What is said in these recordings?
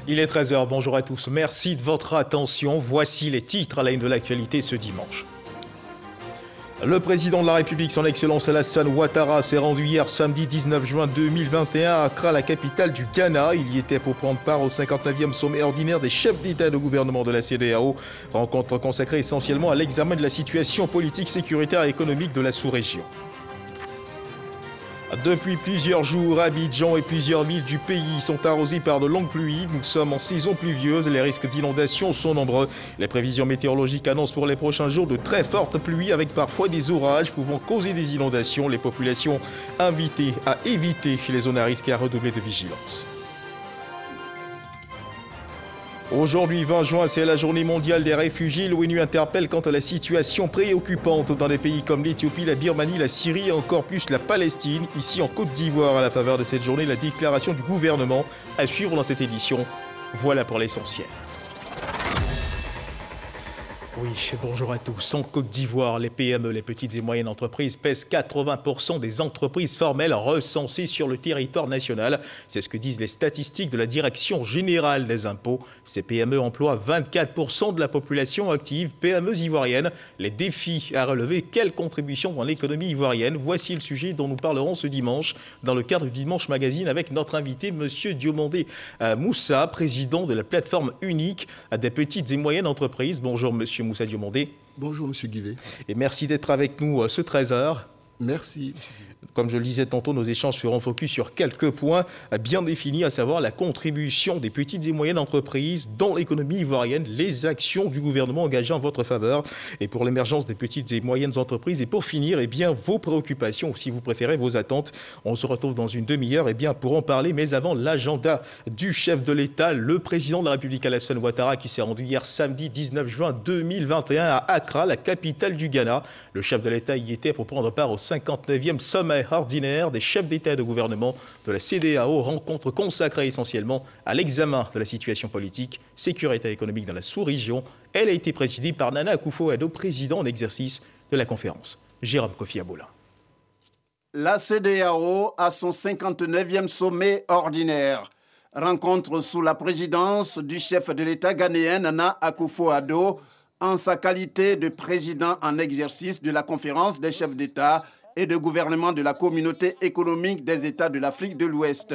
Il est 13 h, bonjour à tous. Merci de votre attention. Voici les titres à la une de l'actualité ce dimanche. Le président de la République, son Excellence Alassane Ouattara, s'est rendu hier samedi 19 juin 2021 à Accra, la capitale du Ghana. Il y était pour prendre part au 59e sommet ordinaire des chefs d'État et de gouvernement de la CEDEAO, rencontre consacrée essentiellement à l'examen de la situation politique, sécuritaire et économique de la sous-région. Depuis plusieurs jours, Abidjan et plusieurs villes du pays sont arrosées par de longues pluies. Nous sommes en saison pluvieuse et les risques d'inondation sont nombreux. Les prévisions météorologiques annoncent pour les prochains jours de très fortes pluies avec parfois des orages pouvant causer des inondations. Les populations invitées à éviter les zones à risque et à redoubler de vigilance. Aujourd'hui, 20 juin, c'est la journée mondiale des réfugiés. L'ONU interpelle quant à la situation préoccupante dans des pays comme l'Éthiopie, la Birmanie, la Syrie et encore plus la Palestine. Ici en Côte d'Ivoire, à la faveur de cette journée, la déclaration du gouvernement à suivre dans cette édition. Voilà pour l'essentiel. Oui, bonjour à tous. En Côte d'Ivoire, les PME, les petites et moyennes entreprises, pèsent 80% des entreprises formelles recensées sur le territoire national. C'est ce que disent les statistiques de la Direction générale des impôts. Ces PME emploient 24% de la population active. PME ivoiriennes, les défis à relever, quelle contribution dans l'économie ivoirienne? Voici le sujet dont nous parlerons ce dimanche dans le cadre du Dimanche Magazine avec notre invité, M. Diomandé Moussa, président de la plateforme unique des petites et moyennes entreprises. Bonjour, M. Moussa Diomandé. Bonjour, M. Guivet. Et merci d'être avec nous ce 13 h. Merci. Comme je le disais tantôt, nos échanges seront focus sur quelques points bien définis, à savoir la contribution des petites et moyennes entreprises dans l'économie ivoirienne, les actions du gouvernement engagées en votre faveur et pour l'émergence des petites et moyennes entreprises. Et pour finir, vos préoccupations, ou si vous préférez, vos attentes. On se retrouve dans une demi-heure pour en parler. Mais avant, l'agenda du chef de l'État, le président de la République, Alassane Ouattara, qui s'est rendu hier samedi 19 juin 2021 à Accra, la capitale du Ghana. Le chef de l'État y était pour prendre part au 59e sommet ordinaire des chefs d'État et de gouvernement de la CEDEAO, rencontre consacrée essentiellement à l'examen de la situation politique, sécurité et économique dans la sous-région. Elle a été présidée par Nana Akufo-Addo, président en exercice de la conférence. Jérôme Kofi Aboula. La CEDEAO a son 59e sommet ordinaire. Rencontre sous la présidence du chef de l'État ghanéen Nana Akufo-Addo en sa qualité de président en exercice de la conférence des chefs d'État et de gouvernement de la communauté économique des États de l'Afrique de l'Ouest.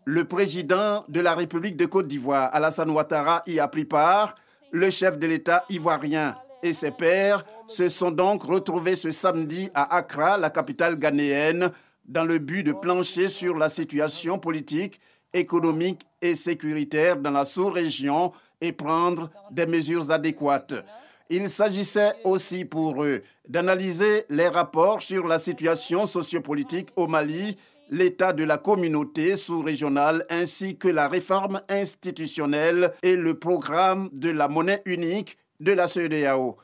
Le président de la République de Côte d'Ivoire, Alassane Ouattara, y a pris part. Le chef de l'État ivoirien et ses pairs se sont donc retrouvés ce samedi à Accra, la capitale ghanéenne, dans le but de plancher sur la situation politique, économique et sécuritaire dans la sous-région et prendre des mesures adéquates. Il s'agissait aussi pour eux d'analyser les rapports sur la situation sociopolitique au Mali, l'état de la communauté sous-régionale ainsi que la réforme institutionnelle et le programme de la monnaie unique de la CEDEAO.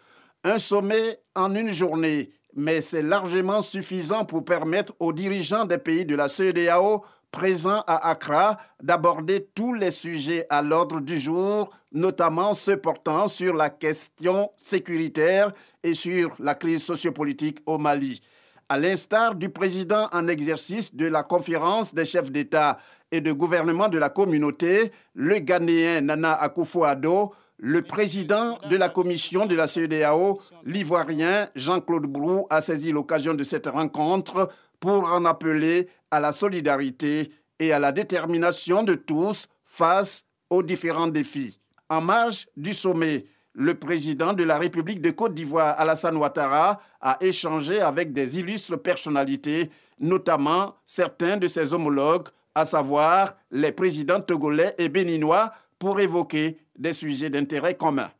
Un sommet en une journée, mais c'est largement suffisant pour permettre aux dirigeants des pays de la CEDEAO présents à Accra d'aborder tous les sujets à l'ordre du jour, notamment ceux portant sur la question sécuritaire et sur la crise sociopolitique au Mali. À l'instar du président en exercice de la conférence des chefs d'État et de gouvernement de la communauté, le Ghanéen Nana Akufo-Addo, le président de la commission de la CEDEAO, l'Ivoirien Jean-Claude Brou, a saisi l'occasion de cette rencontre pour en appeler à la solidarité et à la détermination de tous face aux différents défis. En marge du sommet, le président de la République de Côte d'Ivoire, Alassane Ouattara, a échangé avec des illustres personnalités, notamment certains de ses homologues, à savoir les présidents togolais et béninois, pour évoquer des sujets d'intérêt commun.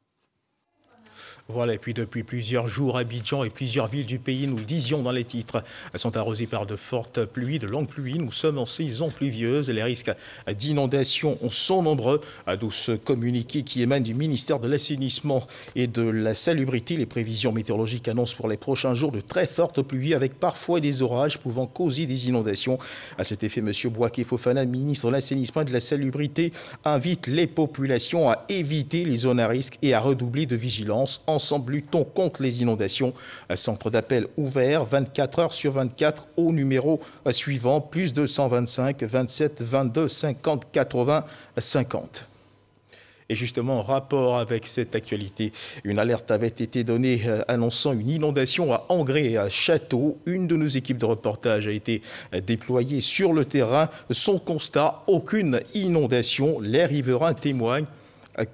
Voilà, et puis depuis plusieurs jours, Abidjan et plusieurs villes du pays, nous le disions dans les titres, sont arrosées par de fortes pluies, de longues pluies. Nous sommes en saison pluvieuse et les risques d'inondation sont nombreux. D'où ce communiqué qui émane du ministère de l'Assainissement et de la Salubrité. Les prévisions météorologiques annoncent pour les prochains jours de très fortes pluies avec parfois des orages pouvant causer des inondations. À cet effet, M. Bouaké Fofana, ministre de l'Assainissement et de la Salubrité, invite les populations à éviter les zones à risque et à redoubler de vigilance. Ensemble, luttons contre les inondations. Un centre d'appel ouvert 24 heures sur 24 au numéro suivant, plus 225 27 22 50 80 50. Et justement, en rapport avec cette actualité, une alerte avait été donnée annonçant une inondation à Angré et à Château. Une de nos équipes de reportage a été déployée sur le terrain. Son constat, aucune inondation. Les riverains témoignent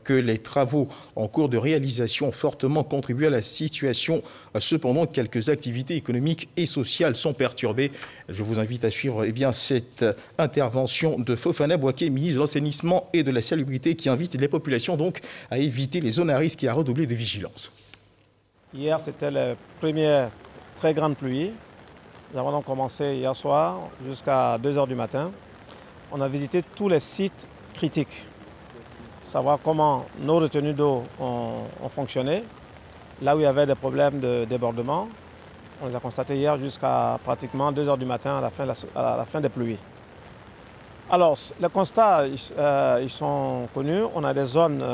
que les travaux en cours de réalisation ont fortement contribué à la situation. Cependant, quelques activités économiques et sociales sont perturbées. Je vous invite à suivre cette intervention de Fofana Boaké, ministre de l'Assainissement et de la Salubrité, qui invite les populations donc à éviter les zones à risque et à redoubler de vigilance. Hier, c'était la première très grande pluie. Nous avons donc commencé hier soir jusqu'à 2 h du matin. On a visité tous les sites critiques. Savoir comment nos retenues d'eau ont fonctionné. Là où il y avait des problèmes de débordement, on les a constatés hier jusqu'à pratiquement 2 h du matin à la fin des pluies. Alors, les constats, ils sont connus. On a des zones,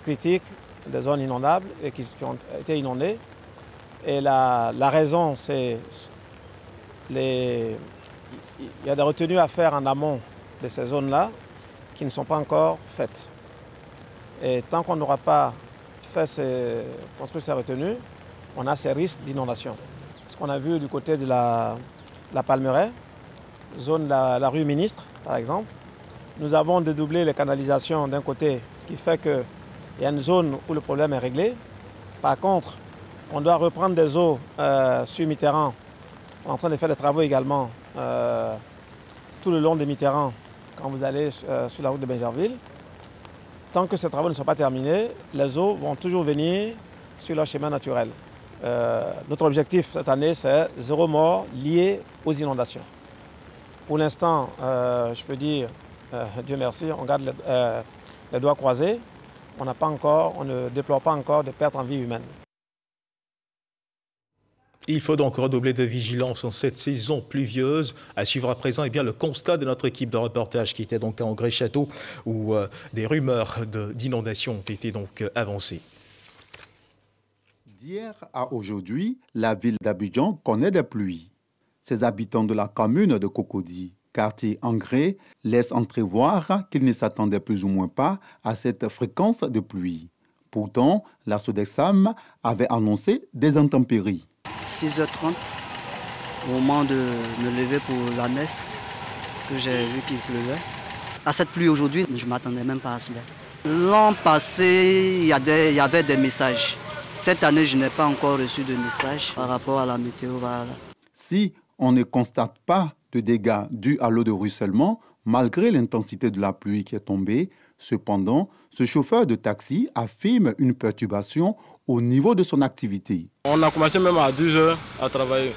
critiques, des zones inondables et qui ont été inondées. Et la raison, c'est il y a des retenues à faire en amont de ces zones-là qui ne sont pas encore faites. Et tant qu'on n'aura pas construit ces retenues, on a ces risques d'inondation. Ce qu'on a vu du côté de la Palmeraie, zone de la rue Ministre, par exemple, nous avons dédoublé les canalisations d'un côté, ce qui fait qu'il y a une zone où le problème est réglé. Par contre, on doit reprendre des eaux sur Mitterrand. On est en train de faire des travaux également tout le long de Mitterrand, quand vous allez sur la route de Benjerville. Tant que ces travaux ne sont pas terminés, les eaux vont toujours venir sur leur chemin naturel. Notre objectif cette année, c'est 0 mort lié aux inondations. Pour l'instant, je peux dire, Dieu merci, on garde les doigts croisés. On ne déplore pas encore de pertes en vie humaine. Il faut donc redoubler de vigilance en cette saison pluvieuse. À suivre à présent le constat de notre équipe de reportage qui était donc à Angré-Château où des rumeurs d'inondation ont été donc avancées. D'hier à aujourd'hui, la ville d'Abidjan connaît des pluies. Ses habitants de la commune de Cocody, quartier Angré, laissent entrevoir qu'ils ne s'attendaient plus ou moins pas à cette fréquence de pluie. Pourtant, la Sodexam avait annoncé des intempéries. 6h30, au moment de me lever pour la messe, que j'ai vu qu'il pleuvait. À cette pluie aujourd'hui, je ne m'attendais même pas à cela. L'an passé, il y avait des messages. Cette année, je n'ai pas encore reçu de message par rapport à la météo. Voilà. Si on ne constate pas de dégâts dus à l'eau de ruissellement, malgré l'intensité de la pluie qui est tombée, cependant, ce chauffeur de taxi affirme une perturbation au niveau de son activité. On a commencé même à 10 h à travailler.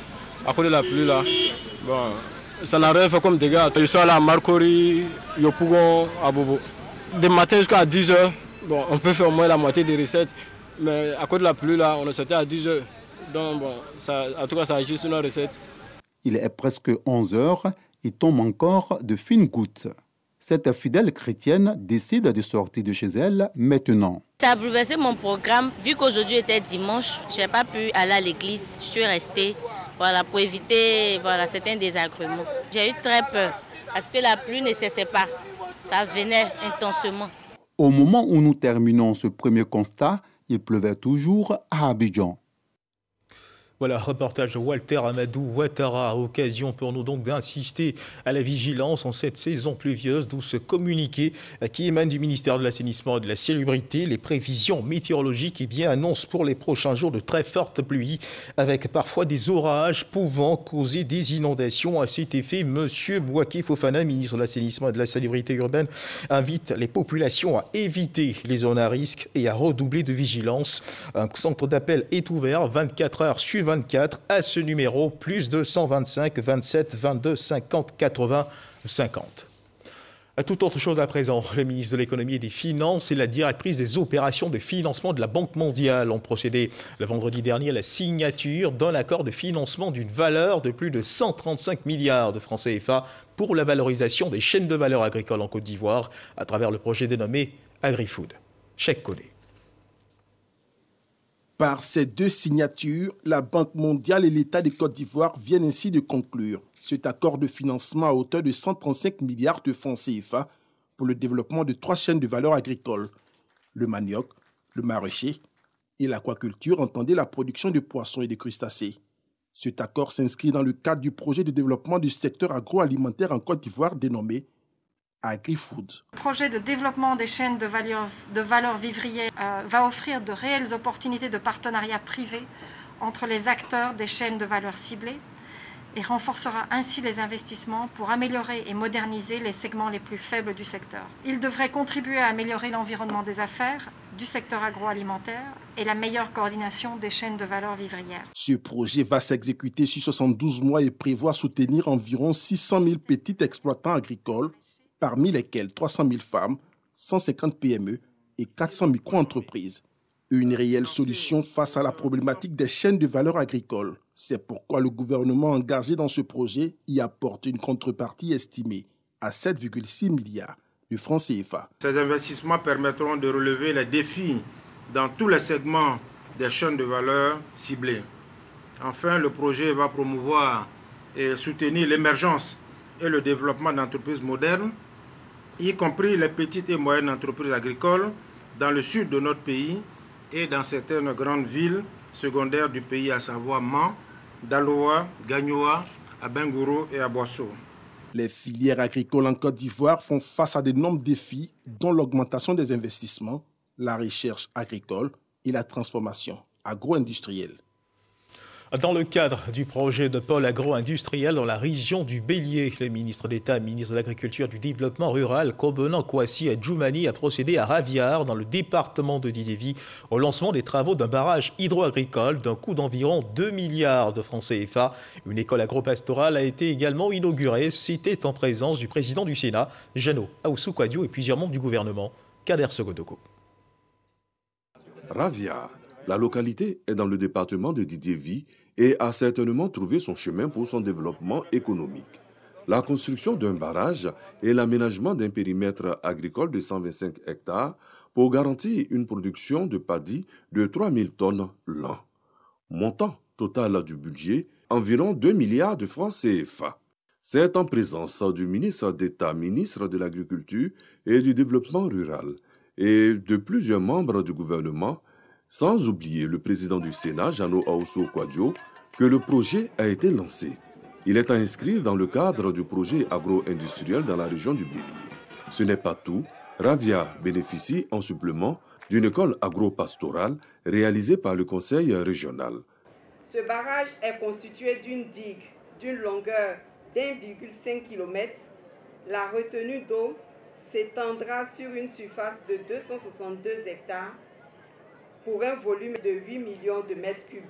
À cause de la pluie là, bon, ça n'a rien fait comme dégâts. Je suis allé à Marcory, Yopougon, à Bobo. Des matins jusqu'à 10 h, bon, on peut faire au moins la moitié des recettes. Mais à cause de la pluie là, on est sorti à 10 h. Donc bon, en tout cas, ça agit sur nos recettes. Il est presque 11 h, il tombe encore de fines gouttes. Cette fidèle chrétienne décide de sortir de chez elle maintenant. Ça a bouleversé mon programme. Vu qu'aujourd'hui était dimanche, je n'ai pas pu aller à l'église. Je suis restée pour éviter certains désagréments. J'ai eu très peur parce que la pluie ne cessait pas. Ça venait intensement. Au moment où nous terminons ce premier constat, il pleuvait toujours à Abidjan. Voilà, reportage de Walter Amadou Ouattara. Occasion pour nous donc d'insister à la vigilance en cette saison pluvieuse, d'où ce communiqué qui émane du ministère de l'Assainissement et de la Salubrité. Les prévisions météorologiques annoncent pour les prochains jours de très fortes pluies, avec parfois des orages pouvant causer des inondations. À cet effet, M. Boaké Fofana, ministre de l'Assainissement et de la Salubrité urbaine, invite les populations à éviter les zones à risque et à redoubler de vigilance. Un centre d'appel est ouvert 24 heures sur 24 à ce numéro, plus 225 27 22 50 80 50. Toute autre chose à présent, le ministre de l'économie et des finances et la directrice des opérations de financement de la Banque mondiale ont procédé le vendredi dernier à la signature d'un accord de financement d'une valeur de plus de 135 milliards de francs CFA pour la valorisation des chaînes de valeur agricoles en Côte d'Ivoire à travers le projet dénommé AgriFood. Cheikh Kodé. Par ces deux signatures, la Banque mondiale et l'État de Côte d'Ivoire viennent ainsi de conclure cet accord de financement à hauteur de 135 milliards de francs CFA pour le développement de 3 chaînes de valeur agricoles. Le manioc, le maraîcher et l'aquaculture entendaient la production de poissons et de crustacés. Cet accord s'inscrit dans le cadre du projet de développement du secteur agroalimentaire en Côte d'Ivoire dénommé AgriFood. Le projet de développement des chaînes de valeur vivrière va offrir de réelles opportunités de partenariat privé entre les acteurs des chaînes de valeur ciblées et renforcera ainsi les investissements pour améliorer et moderniser les segments les plus faibles du secteur. Il devrait contribuer à améliorer l'environnement des affaires, du secteur agroalimentaire et la meilleure coordination des chaînes de valeur vivrière. Ce projet va s'exécuter sur 72 mois et prévoit soutenir environ 600 000 petits exploitants agricoles, parmi lesquels 300 000 femmes, 150 PME et 400 micro-entreprises. Une réelle solution face à la problématique des chaînes de valeur agricole. C'est pourquoi le gouvernement engagé dans ce projet y apporte une contrepartie estimée à 7,6 milliards de francs CFA. Ces investissements permettront de relever les défis dans tous les segments des chaînes de valeur ciblées. Enfin, le projet va promouvoir et soutenir l'émergence et le développement d'entreprises modernes, y compris les petites et moyennes entreprises agricoles dans le sud de notre pays et dans certaines grandes villes secondaires du pays, à savoir Mans, Daloa, Gagnoa, Abengouro et Abosso. Les filières agricoles en Côte d'Ivoire font face à de nombreux défis, dont l'augmentation des investissements, la recherche agricole et la transformation agro-industrielle. Dans le cadre du projet de pôle agro-industriel dans la région du Bélier, le ministre d'État, ministre de l'Agriculture et du Développement rural, Kobenan Kwasi Djoumani, a procédé à Raviard, dans le département de Didévi, au lancement des travaux d'un barrage hydro-agricole d'un coût d'environ 2 milliards de francs CFA. Une école agro-pastorale a été également inaugurée. C'était en présence du président du Sénat, Jeannot Ahoussou Kouadio, et plusieurs membres du gouvernement, Kader Sogodoko. Raviard, la localité est dans le département de Didévi et a certainement trouvé son chemin pour son développement économique. La construction d'un barrage et l'aménagement d'un périmètre agricole de 125 hectares pour garantir une production de paddy de 3000 tonnes l'an. Montant total du budget, environ 2 milliards de francs CFA. C'est en présence du ministre d'État, ministre de l'Agriculture et du Développement rural et de plusieurs membres du gouvernement, sans oublier le président du Sénat, Jeannot Ahoussou Kouadio, que le projet a été lancé. Il est inscrit dans le cadre du projet agro-industriel dans la région du Bélier. Ce n'est pas tout. Raviard bénéficie en supplément d'une école agro-pastorale réalisée par le conseil régional. Ce barrage est constitué d'une digue d'une longueur d'1,5 km. La retenue d'eau s'étendra sur une surface de 262 hectares pour un volume de 8 millions de mètres cubes.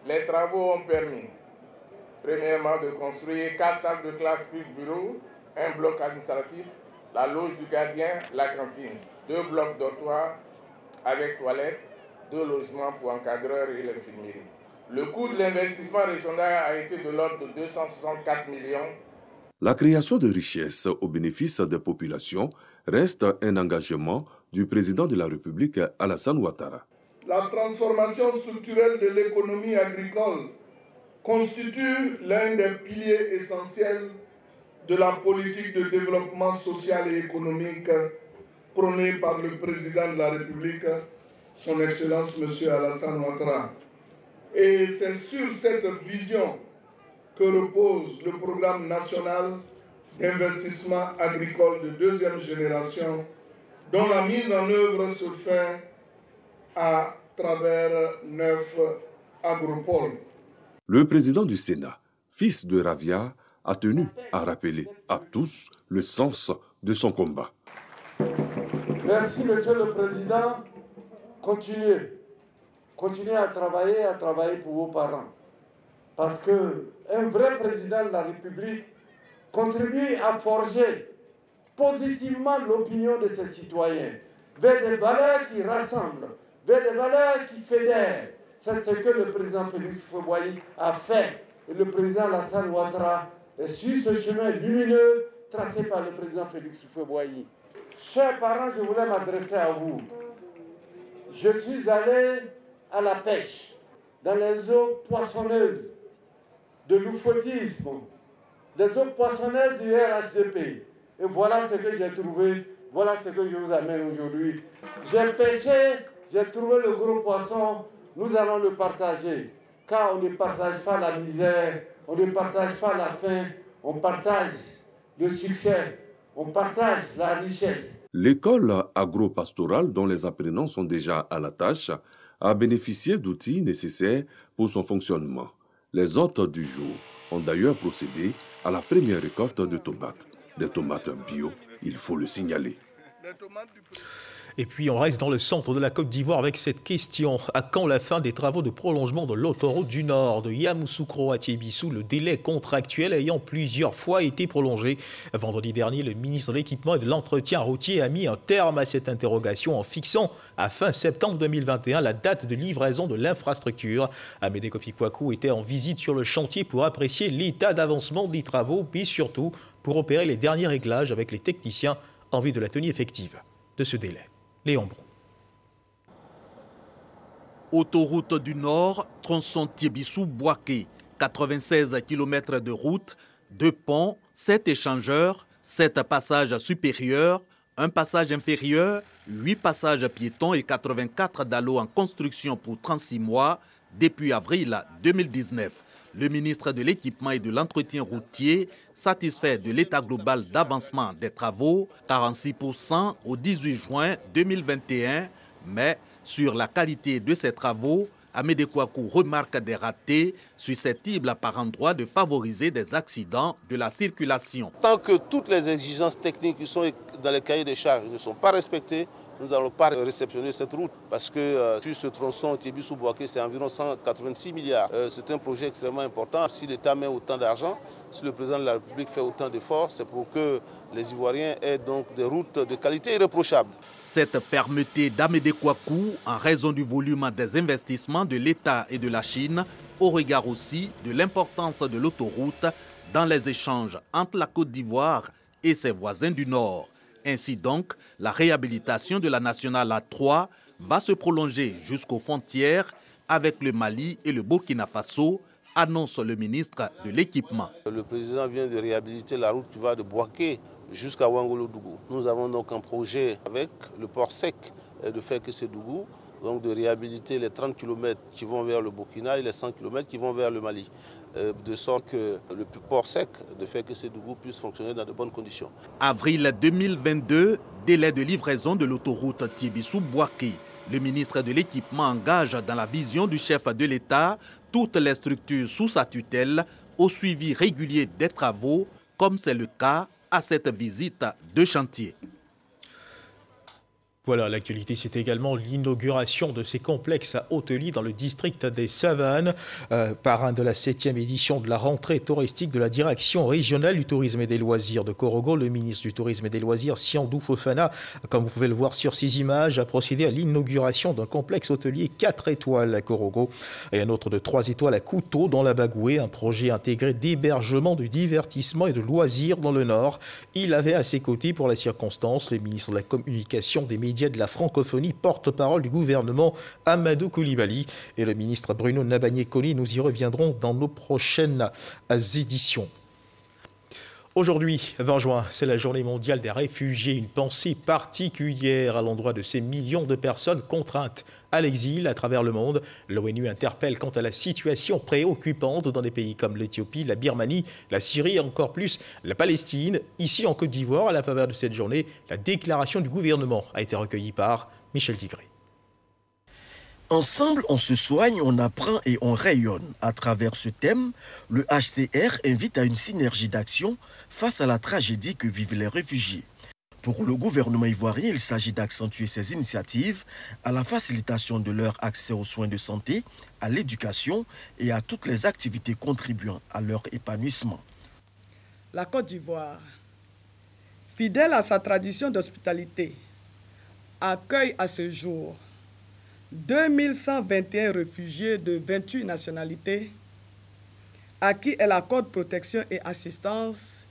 Les travaux ont permis, premièrement, de construire 4 salles de classe plus bureaux, un bloc administratif, la loge du gardien, la cantine, 2 blocs dortoirs avec toilettes, 2 logements pour encadreurs et l'infirmerie. Le coût de l'investissement régional a été de l'ordre de 264 millions. La création de richesses au bénéfice des populations reste un engagement du président de la République, Alassane Ouattara. La transformation structurelle de l'économie agricole constitue l'un des piliers essentiels de la politique de développement social et économique prônée par le président de la République, son Excellence M. Alassane Ouattara. Et c'est sur cette vision que repose le programme national d'investissement agricole de deuxième génération, dont la mise en œuvre se fait à travers 9 agropoles. Le président du Sénat, fils de Raviard, a tenu à rappeler à tous le sens de son combat. Merci, Monsieur le Président. Continuez à travailler pour vos parents. Parce qu'un vrai président de la République contribue à forger positivement l'opinion de ses citoyens vers des valeurs qui rassemblent, vers des valeurs qui fédèrent. C'est ce que le président Félix Houphouët-Boigny a fait. Et le président Alassane Ouattara est sur ce chemin lumineux tracé par le président Félix Houphouët-Boigny. Chers parents, je voulais m'adresser à vous. Je suis allé à la pêche, dans les eaux poissonneuses de l'oufoutisme, des eaux poissonneuses du RHDP. Et voilà ce que j'ai trouvé Voilà ce que je vous amène aujourd'hui. J'ai pêché, j'ai trouvé le gros poisson, nous allons le partager. Car on ne partage pas la misère, on ne partage pas la faim, on partage le succès, on partage la richesse. L'école agro-pastorale, dont les apprenants sont déjà à la tâche, a bénéficié d'outils nécessaires pour son fonctionnement. Les hôtes du jour ont d'ailleurs procédé à la première récolte de tomates. Des tomates bio, il faut le signaler. Et puis on reste dans le centre de la Côte d'Ivoire avec cette question. À quand la fin des travaux de prolongement de l'autoroute du Nord de Yamoussoukro à Tiébissou, le délai contractuel ayant plusieurs fois été prolongé? Vendredi dernier, le ministre de l'Équipement et de l'Entretien routier a mis un terme à cette interrogation en fixant à fin septembre 2021 la date de livraison de l'infrastructure. Amédée Kofi Kwaku était en visite sur le chantier pour apprécier l'état d'avancement des travaux, puis surtout pour opérer les derniers réglages avec les techniciens en vue de la tenue effective de ce délai. Léon Brou. Autoroute du Nord, tronçon Tiébissou-Boaké, 96 km de route, 2 ponts, 7 échangeurs, 7 passages supérieurs, 1 passage inférieur, 8 passages piétons et 84 dallos en construction pour 36 mois depuis avril 2019. Le ministre de l'Équipement et de l'Entretien routier satisfait de l'état global d'avancement des travaux, 46% au 18 juin 2021, mais sur la qualité de ces travaux, Amédée Kouakou remarque des ratés susceptibles par endroit de favoriser des accidents de la circulation. Tant que toutes les exigences techniques qui sont dans les cahiers des charges ne sont pas respectées, nous n'allons pas réceptionner cette route parce que sur ce tronçon Tiébissou-Boaké, c'est environ 186 milliards. C'est un projet extrêmement important. Si l'État met autant d'argent, si le président de la République fait autant d'efforts, c'est pour que les Ivoiriens aient donc des routes de qualité irréprochable. Cette fermeté d'Amédée Kouakou, en raison du volume des investissements de l'État et de la Chine, au regard aussi de l'importance de l'autoroute dans les échanges entre la Côte d'Ivoire et ses voisins du Nord. Ainsi donc, la réhabilitation de la nationale A3 va se prolonger jusqu'aux frontières avec le Mali et le Burkina Faso, annonce le ministre de l'Équipement. Le président vient de réhabiliter la route qui va de Boaké jusqu'à Ouangolo-Dougou. Nous avons donc un projet avec le port sec de Fekese-Dougou, donc de réhabiliter les 30 km qui vont vers le Burkina et les 100 km qui vont vers le Mali, de sorte que le port sec de Fekese-Dougou puisse fonctionner dans de bonnes conditions. Avril 2022, délai de livraison de l'autoroute Tiébissou-Boaké. Le ministre de l'Équipement engage dans la vision du chef de l'État toutes les structures sous sa tutelle au suivi régulier des travaux, comme c'est le cas à cette visite de chantier. Voilà, l'actualité, c'est également l'inauguration de ces complexes hôteliers dans le district des Savanes, parrain de la 7e édition de la rentrée touristique de la direction régionale du tourisme et des loisirs de Korogo. Le ministre du tourisme et des loisirs, Siandou Fofana, comme vous pouvez le voir sur ces images, a procédé à l'inauguration d'un complexe hôtelier 4 étoiles à Korogo et un autre de 3 étoiles à Kouto dans la Bagoué, un projet intégré d'hébergement, de divertissement et de loisirs dans le Nord. Il avait à ses côtés pour la circonstance le ministre de la Communication, des médias de la francophonie, porte-parole du gouvernement Amadou Koulibaly et le ministre Bruno Nabagné-Koli. Nous y reviendrons dans nos prochaines éditions. Aujourd'hui, 20 juin, c'est la journée mondiale des réfugiés. Une pensée particulière à l'endroit de ces millions de personnes contraintes à l'exil à travers le monde. L'ONU interpelle quant à la situation préoccupante dans des pays comme l'Éthiopie, la Birmanie, la Syrie et encore plus la Palestine. Ici en Côte d'Ivoire, à la faveur de cette journée, la déclaration du gouvernement a été recueillie par Michel Digré. Ensemble, on se soigne, on apprend et on rayonne. À travers ce thème, le HCR invite à une synergie d'action face à la tragédie que vivent les réfugiés. Pour le gouvernement ivoirien, il s'agit d'accentuer ces initiatives à la facilitation de leur accès aux soins de santé, à l'éducation et à toutes les activités contribuant à leur épanouissement. La Côte d'Ivoire, fidèle à sa tradition d'hospitalité, accueille à ce jour 2121 réfugiés de 28 nationalités à qui elle accorde protection et assistance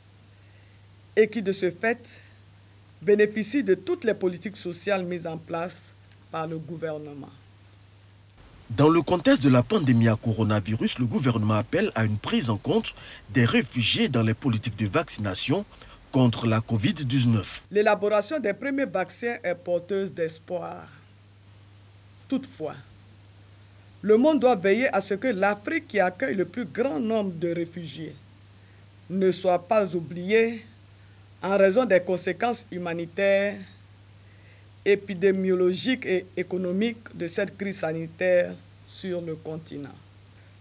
et qui, de ce fait, bénéficient de toutes les politiques sociales mises en place par le gouvernement. Dans le contexte de la pandémie à coronavirus, le gouvernement appelle à une prise en compte des réfugiés dans les politiques de vaccination, contre la Covid-19. L'élaboration des premiers vaccins est porteuse d'espoir. Toutefois, le monde doit veiller à ce que l'Afrique, qui accueille le plus grand nombre de réfugiés, ne soit pas oubliée en raison des conséquences humanitaires, épidémiologiques et économiques de cette crise sanitaire sur le continent.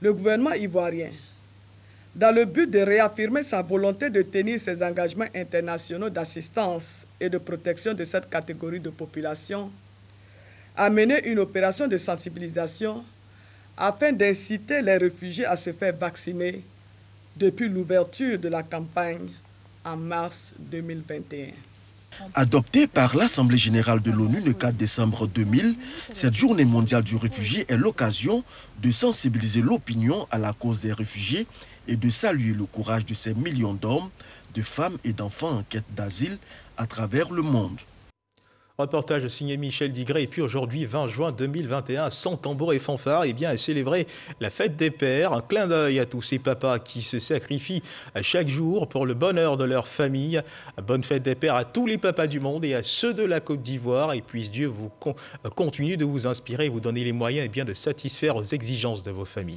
Le gouvernement ivoirien, dans le but de réaffirmer sa volonté de tenir ses engagements internationaux d'assistance et de protection de cette catégorie de population, a mené une opération de sensibilisation afin d'inciter les réfugiés à se faire vacciner depuis l'ouverture de la campagne en mars 2021. Adoptée par l'Assemblée générale de l'ONU le 4 décembre 2000, cette journée mondiale du réfugié est l'occasion de sensibiliser l'opinion à la cause des réfugiés et de saluer le courage de ces millions d'hommes, de femmes et d'enfants en quête d'asile à travers le monde. Reportage signé Michel Digré. Et puis aujourd'hui, 20 juin 2021, sans tambour et fanfare, eh bien, célébrer la fête des pères. Un clin d'œil à tous ces papas qui se sacrifient chaque jour pour le bonheur de leur famille. Bonne fête des pères à tous les papas du monde et à ceux de la Côte d'Ivoire. Et puisse Dieu vous continue de vous inspirer et vous donner les moyens de satisfaire aux exigences de vos familles.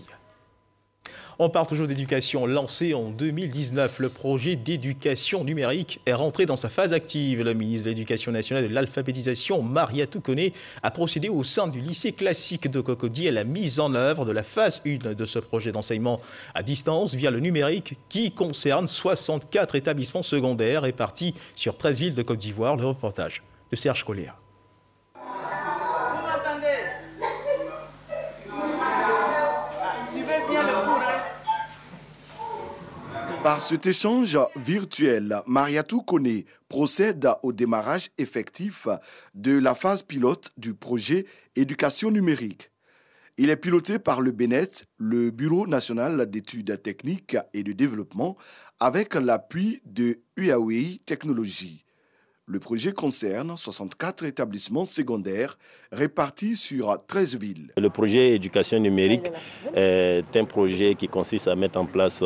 On parle toujours d'éducation. Lancé en 2019, le projet d'éducation numérique est rentré dans sa phase active. Le ministre de l'Éducation nationale et de l'alphabétisation, Mariatou Koné, a procédé au sein du lycée classique de Cocody à la mise en œuvre de la phase 1 de ce projet d'enseignement à distance via le numérique qui concerne 64 établissements secondaires répartis sur 13 villes de Côte d'Ivoire. Le reportage de Serge Colléa. Par cet échange virtuel, Mariatou Koné procède au démarrage effectif de la phase pilote du projet Éducation numérique. Il est piloté par le BNET, le Bureau national d'études techniques et de développement, avec l'appui de Huawei Technologies. Le projet concerne 64 établissements secondaires répartis sur 13 villes. Le projet Éducation numérique est un projet qui consiste à mettre en place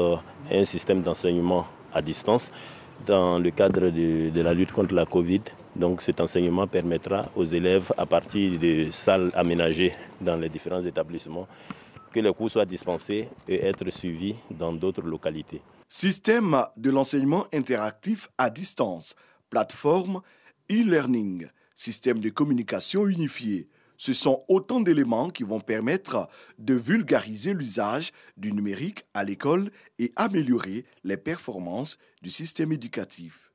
un système d'enseignement à distance dans le cadre de la lutte contre la Covid. Donc cet enseignement permettra aux élèves, à partir de salles aménagées dans les différents établissements, que les cours soient dispensés et être suivis dans d'autres localités. Système de l'enseignement interactif à distance, plateforme, e-learning, système de communication unifié. Ce sont autant d'éléments qui vont permettre de vulgariser l'usage du numérique à l'école et améliorer les performances du système éducatif.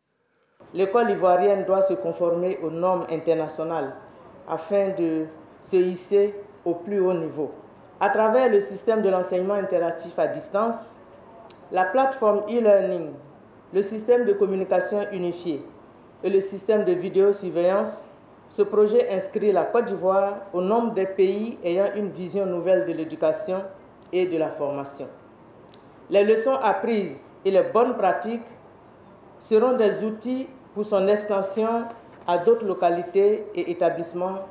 L'école ivoirienne doit se conformer aux normes internationales afin de se hisser au plus haut niveau. À travers le système de l'enseignement interactif à distance, la plateforme e-learning, le système de communication unifié et le système de vidéosurveillance, ce projet inscrit la Côte d'Ivoire au nombre des pays ayant une vision nouvelle de l'éducation et de la formation. Les leçons apprises et les bonnes pratiques seront des outils pour son extension à d'autres localités et établissements.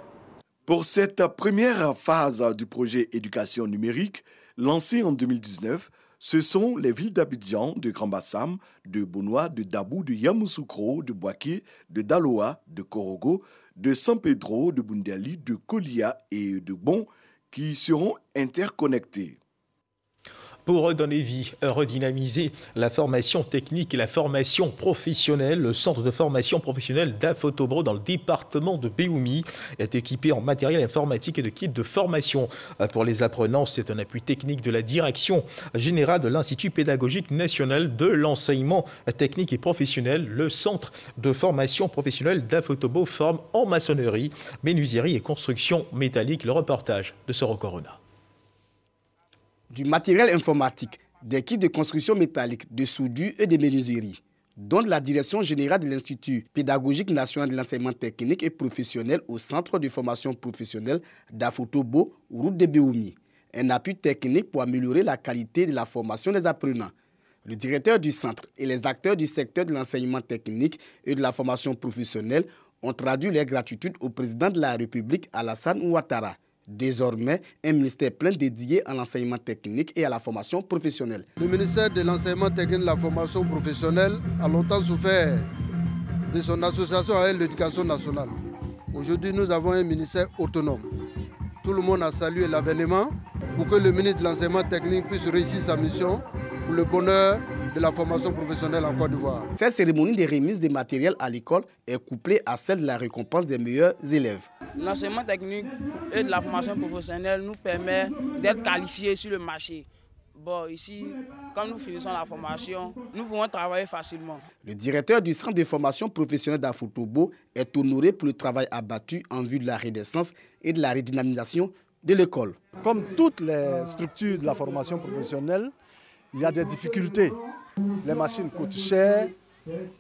Pour cette première phase du projet Éducation numérique, lancé en 2019, ce sont les villes d'Abidjan, de Grand-Bassam, de Bonois, de Dabou, de Yamoussoukro, de Boaké, de Daloa, de Korogo, de San Pedro, de Bundali, de Kolia et de Bon qui seront interconnectés. Pour redonner vie, redynamiser la formation technique et la formation professionnelle, le centre de formation professionnelle d'Afotobro dans le département de Béoumi est équipé en matériel informatique et de kits de formation. Pour les apprenants, c'est un appui technique de la direction générale de l'Institut pédagogique national de l'enseignement technique et professionnel. Le centre de formation professionnelle d'Afotobro forme en maçonnerie, menuiserie et construction métallique. Le reportage de Soro Corona. Du matériel informatique, des kits de construction métallique, de soudure et de menuiserie, dont la direction générale de l'Institut pédagogique national de l'enseignement technique et professionnel au centre de formation professionnelle d'Afotobo, route de Béoumi. Un appui technique pour améliorer la qualité de la formation des apprenants. Le directeur du centre et les acteurs du secteur de l'enseignement technique et de la formation professionnelle ont traduit leur gratitude au président de la République, Alassane Ouattara. Désormais, un ministère plein dédié à l'enseignement technique et à la formation professionnelle. Le ministère de l'enseignement technique et de la formation professionnelle a longtemps souffert de son association avec l'éducation nationale. Aujourd'hui, nous avons un ministère autonome. Tout le monde a salué l'avènement pour que le ministre de l'enseignement technique puisse réussir sa mission pour le bonheur de la formation professionnelle en Côte d'Ivoire. Cette cérémonie de remise des matériels à l'école est couplée à celle de la récompense des meilleurs élèves. L'enseignement technique et de la formation professionnelle nous permet d'être qualifiés sur le marché. Bon, ici, quand nous finissons la formation, nous pouvons travailler facilement. Le directeur du centre de formation professionnelle d'Afotobo est honoré pour le travail abattu en vue de la renaissance et de la redynamisation de l'école. Comme toutes les structures de la formation professionnelle, il y a des difficultés. Les machines coûtent cher,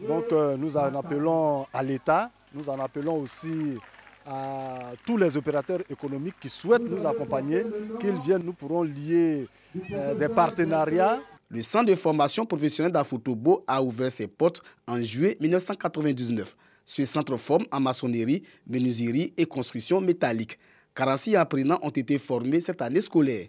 donc nous en appelons à l'État, nous en appelons aussi à tous les opérateurs économiques qui souhaitent nous accompagner, qu'ils viennent, nous pourrons lier des partenariats. Le centre de formation professionnelle d'Afotobo a ouvert ses portes en juillet 1999. Ce centre forme en maçonnerie, menuiserie et construction métallique. 46 apprenants ont été formés cette année scolaire.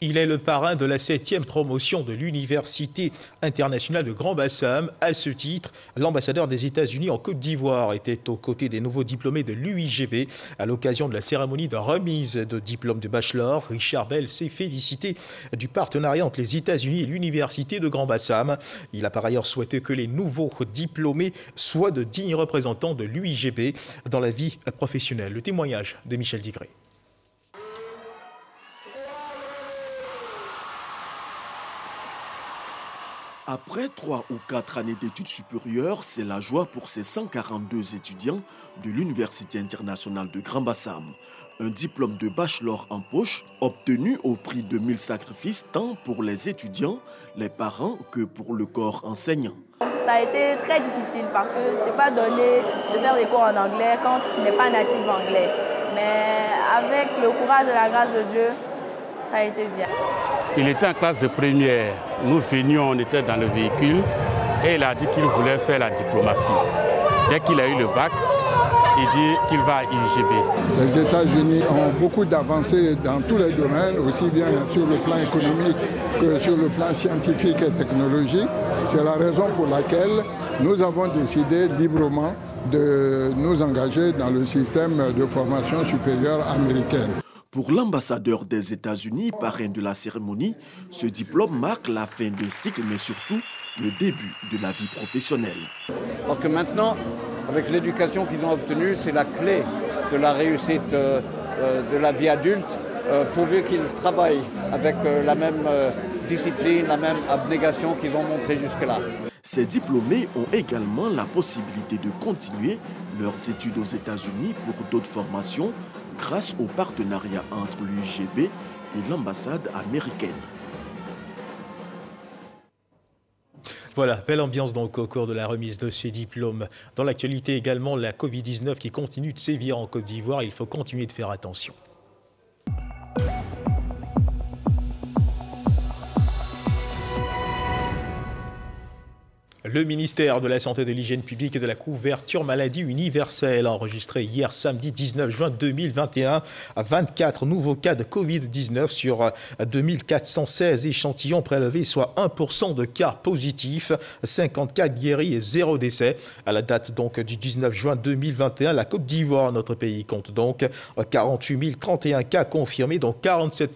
Il est le parrain de la 7e promotion de l'Université internationale de Grand Bassam. À ce titre, l'ambassadeur des États-Unis en Côte d'Ivoire était aux côtés des nouveaux diplômés de l'UIGB. À l'occasion de la cérémonie de remise de diplôme de bachelor, Richard Bell s'est félicité du partenariat entre les États-Unis et l'Université de Grand Bassam. Il a par ailleurs souhaité que les nouveaux diplômés soient de dignes représentants de l'UIGB dans la vie professionnelle. Le témoignage de Michel Digré. Après 3 ou 4 années d'études supérieures, c'est la joie pour ces 142 étudiants de l'Université internationale de Grand Bassam. Un diplôme de bachelor en poche obtenu au prix de 1000 sacrifices tant pour les étudiants, les parents que pour le corps enseignant. Ça a été très difficile parce que c'est pas donné de faire des cours en anglais quand tu n'es pas natif anglais. Mais avec le courage et la grâce de Dieu, ça a été bien. Il était en classe de première. Nous venions, on était dans le véhicule et il a dit qu'il voulait faire la diplomatie. Dès qu'il a eu le bac, il dit qu'il va à l'UIGB. Les États-Unis ont beaucoup d'avancées dans tous les domaines, aussi bien sur le plan économique que sur le plan scientifique et technologique. C'est la raison pour laquelle nous avons décidé librement de nous engager dans le système de formation supérieure américaine. Pour l'ambassadeur des États-Unis, parrain de la cérémonie, ce diplôme marque la fin d'un cycle, mais surtout le début de la vie professionnelle. Parce que maintenant, avec l'éducation qu'ils ont obtenue, c'est la clé de la réussite de la vie adulte, pourvu qu'ils travaillent avec la même discipline, la même abnégation qu'ils ont montré jusque-là. Ces diplômés ont également la possibilité de continuer leurs études aux États-Unis pour d'autres formations, grâce au partenariat entre l'UIGB et l'ambassade américaine. Voilà, belle ambiance donc au cours de la remise de ces diplômes. Dans l'actualité également, la Covid-19 qui continue de sévir en Côte d'Ivoire, il faut continuer de faire attention. Le ministère de la Santé, de l'Hygiène publique et de la couverture maladie universelle a enregistré hier samedi 19 juin 2021 24 nouveaux cas de Covid-19 sur 2416 échantillons prélevés, soit 1% de cas positifs, 54 guéris et 0 décès. À la date donc du 19 juin 2021, la Côte d'Ivoire, notre pays, compte donc 48 031 cas confirmés, dont 47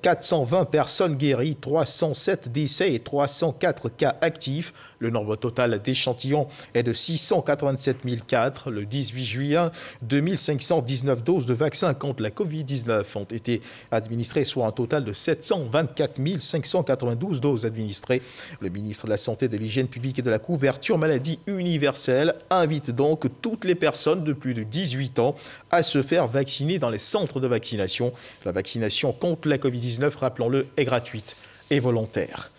420 personnes guéries, 307 décès et 304 cas actifs. Le nombre total d'échantillons est de 687 004. Le 18 juillet, 2519 doses de vaccins contre la Covid-19 ont été administrées, soit un total de 724 592 doses administrées. Le ministre de la Santé, de l'Hygiène publique et de la couverture maladie universelle invite donc toutes les personnes de plus de 18 ans à se faire vacciner dans les centres de vaccination. La vaccination contre la Covid-19, rappelons-le, est gratuite et volontaire.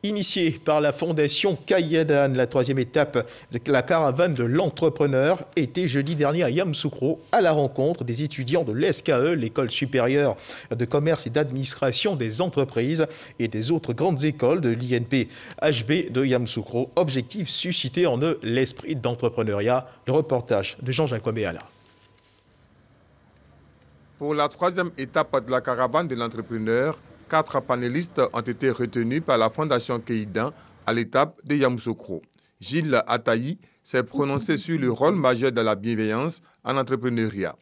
Initiée par la Fondation Kayadan, la 3e étape de la caravane de l'entrepreneur était jeudi dernier à Yamoussoukro à la rencontre des étudiants de l'ESKE, l'école supérieure de commerce et d'administration des entreprises, et des autres grandes écoles de l'INP-HB de Yamoussoukro. Objectif, susciter en eux l'esprit d'entrepreneuriat. Le reportage de Jean-Jacques Méala. Pour la troisième étape de la caravane de l'entrepreneur, 4 panélistes ont été retenus par la Fondation Keidan à l'étape de Yamoussoukro. Gilles Ataï s'est prononcé sur le rôle majeur de la bienveillance en entrepreneuriat.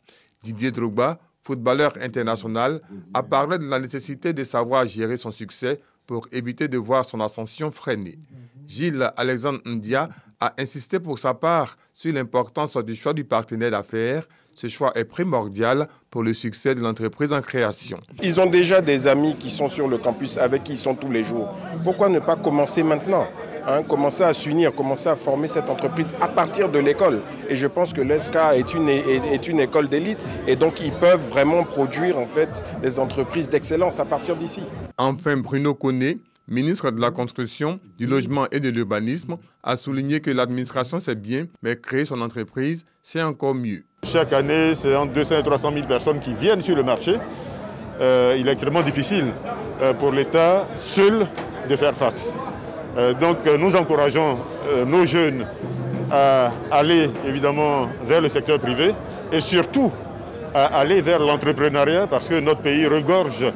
Didier Drogba, footballeur international, a parlé de la nécessité de savoir gérer son succès pour éviter de voir son ascension freinée. Gilles Alexandre Ndia a insisté pour sa part sur l'importance du choix du partenaire d'affaires. Ce choix est primordial pour le succès de l'entreprise en création. Ils ont déjà des amis qui sont sur le campus, avec qui ils sont tous les jours. Pourquoi ne pas commencer maintenant ? Commencer à s'unir, commencer à former cette entreprise à partir de l'école. Et je pense que l'ESCA est une école d'élite et donc ils peuvent vraiment produire en fait des entreprises d'excellence à partir d'ici. Enfin, Bruno Koné, ministre de la Construction, du Logement et de l'Urbanisme, a souligné que l'administration c'est bien, mais créer son entreprise, c'est encore mieux. Chaque année, c'est entre 200 et 300 000 personnes qui viennent sur le marché. Il est extrêmement difficile pour l'État seul de faire face. Donc nous encourageons nos jeunes à aller évidemment vers le secteur privé et surtout à aller vers l'entrepreneuriat parce que notre pays regorge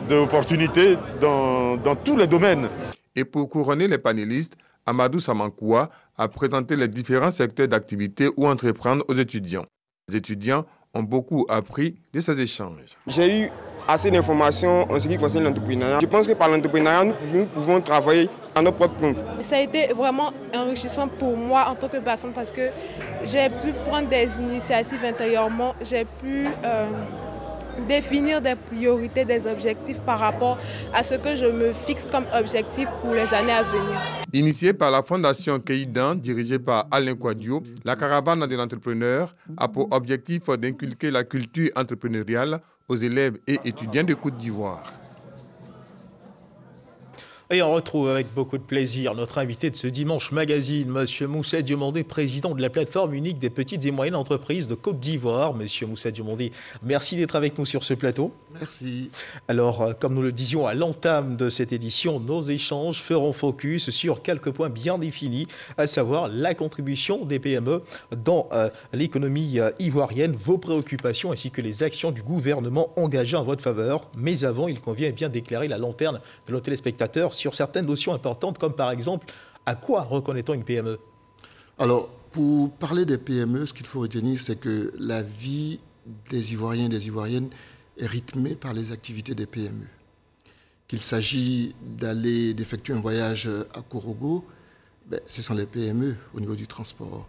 d'opportunités dans tous les domaines. Et pour couronner les panélistes, Amadou Samankoua a présenté les différents secteurs d'activité où entreprendre aux étudiants. Les étudiants ont beaucoup appris de ces échanges. J'ai eu assez d'informations en ce qui concerne l'entrepreneuriat. Je pense que par l'entrepreneuriat, nous pouvons travailler à notre propre compte. Ça a été vraiment enrichissant pour moi en tant que personne parce que j'ai pu prendre des initiatives intérieurement, j'ai pu définir des priorités, des objectifs par rapport à ce que je me fixe comme objectif pour les années à venir. Initiée par la Fondation Keidan, dirigée par Alain Kouadio, la caravane de l'entrepreneur a pour objectif d'inculquer la culture entrepreneuriale aux élèves et étudiants de Côte d'Ivoire. Et on retrouve avec beaucoup de plaisir notre invité de ce dimanche magazine, M. Moussa Diomandé, président de la plateforme unique des petites et moyennes entreprises de Côte d'Ivoire. M. Moussa Diomandé, merci d'être avec nous sur ce plateau. Merci. Alors, comme nous le disions à l'entame de cette édition, nos échanges feront focus sur quelques points bien définis, à savoir la contribution des PME dans l'économie ivoirienne, vos préoccupations ainsi que les actions du gouvernement engagées en votre faveur. Mais avant, il convient bien d'éclairer la lanterne de nos téléspectateurs sur certaines notions importantes, comme par exemple, à quoi reconnaît-on une PME? Alors, pour parler des PME, ce qu'il faut retenir, c'est que la vie des Ivoiriens et des Ivoiriennes est rythmée par les activités des PME. Qu'il s'agit d'effectuer un voyage à Korogo, ce sont les PME au niveau du transport.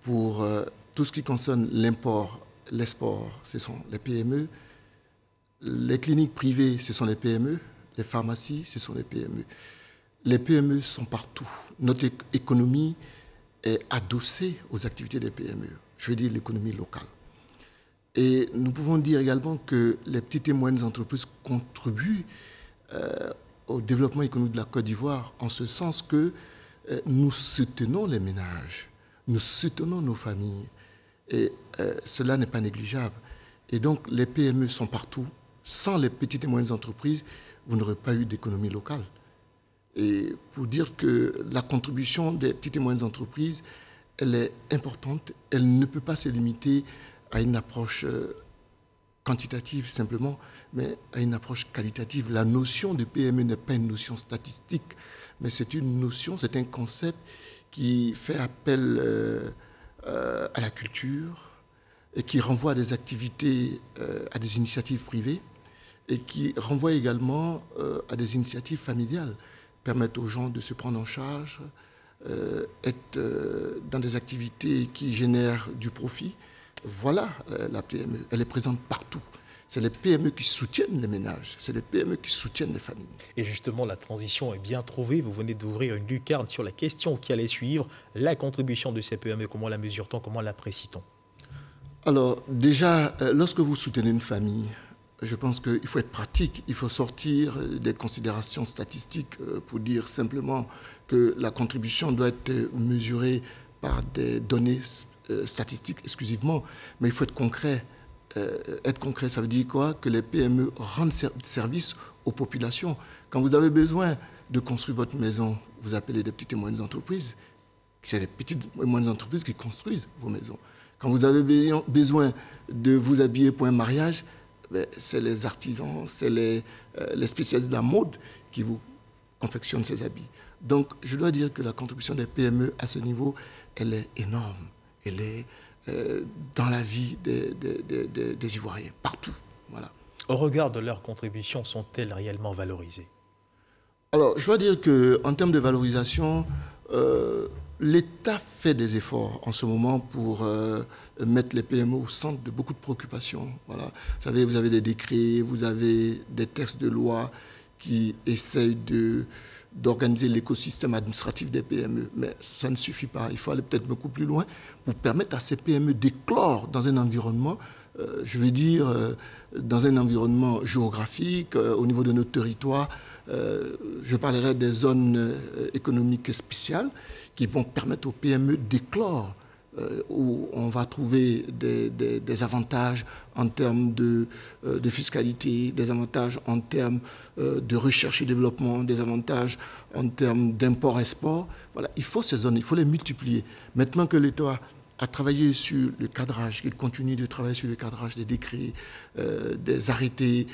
Pour tout ce qui concerne l'import, l'export, ce sont les PME. Les cliniques privées, ce sont les PME. Les pharmacies, ce sont les PME. Les PME sont partout. Notre économie est adossée aux activités des PME. Je veux dire l'économie locale. Et nous pouvons dire également que les petites et moyennes entreprises contribuent au développement économique de la Côte d'Ivoire en ce sens que nous soutenons les ménages, nous soutenons nos familles. Et cela n'est pas négligeable. Et donc les PME sont partout. Sans les petites et moyennes entreprises, vous n'aurez pas eu d'économie locale. Et pour dire que la contribution des petites et moyennes entreprises, elle est importante, elle ne peut pas se limiter à une approche quantitative simplement, mais à une approche qualitative. La notion de PME n'est pas une notion statistique, mais c'est une notion, c'est un concept qui fait appel à la culture et qui renvoie à des activités, à des initiatives privées, et qui renvoie également à des initiatives familiales, permettent aux gens de se prendre en charge, être dans des activités qui génèrent du profit. Voilà la PME, elle est présente partout. C'est les PME qui soutiennent les ménages, c'est les PME qui soutiennent les familles. Et justement, la transition est bien trouvée. Vous venez d'ouvrir une lucarne sur la question qui allait suivre. La contribution de ces PME, comment la mesure-t-on, comment l'apprécie-t-on? Alors déjà, lorsque vous soutenez une famille, je pense qu'il faut être pratique, il faut sortir des considérations statistiques pour dire simplement que la contribution doit être mesurée par des données statistiques exclusivement, mais il faut être concret. Être concret, ça veut dire quoi? Que les PME rendent service aux populations. Quand vous avez besoin de construire votre maison, vous appelez des petites et moyennes entreprises. C'est les petites et moyennes entreprises qui construisent vos maisons. Quand vous avez besoin de vous habiller pour un mariage, c'est les artisans, c'est les spécialistes de la mode qui vous confectionnent ces habits. Donc, je dois dire que la contribution des PME à ce niveau, elle est énorme. Elle est dans la vie des Ivoiriens, partout. Voilà. Au regard de leurs contributions, sont-elles réellement valorisées? Alors, je dois dire qu'en termes de valorisation, l'État fait des efforts en ce moment pour mettre les PME au centre de beaucoup de préoccupations. Voilà. Vous savez, vous avez des décrets, vous avez des textes de loi qui essayent d'organiser l'écosystème administratif des PME. Mais ça ne suffit pas. Il faut aller peut-être beaucoup plus loin pour permettre à ces PME d'éclore dans un environnement, je veux dire, dans un environnement géographique, au niveau de notre territoire. Je parlerai des zones économiques spéciales qui vont permettre aux PME d'éclore, où on va trouver des avantages en termes de fiscalité, des avantages en termes de recherche et développement, des avantages en termes d'import-export. Voilà, il faut ces zones, il faut les multiplier. Maintenant que l'État a travaillé sur le cadrage, qu'il continue de travailler sur le cadrage des décrets, des arrêtés.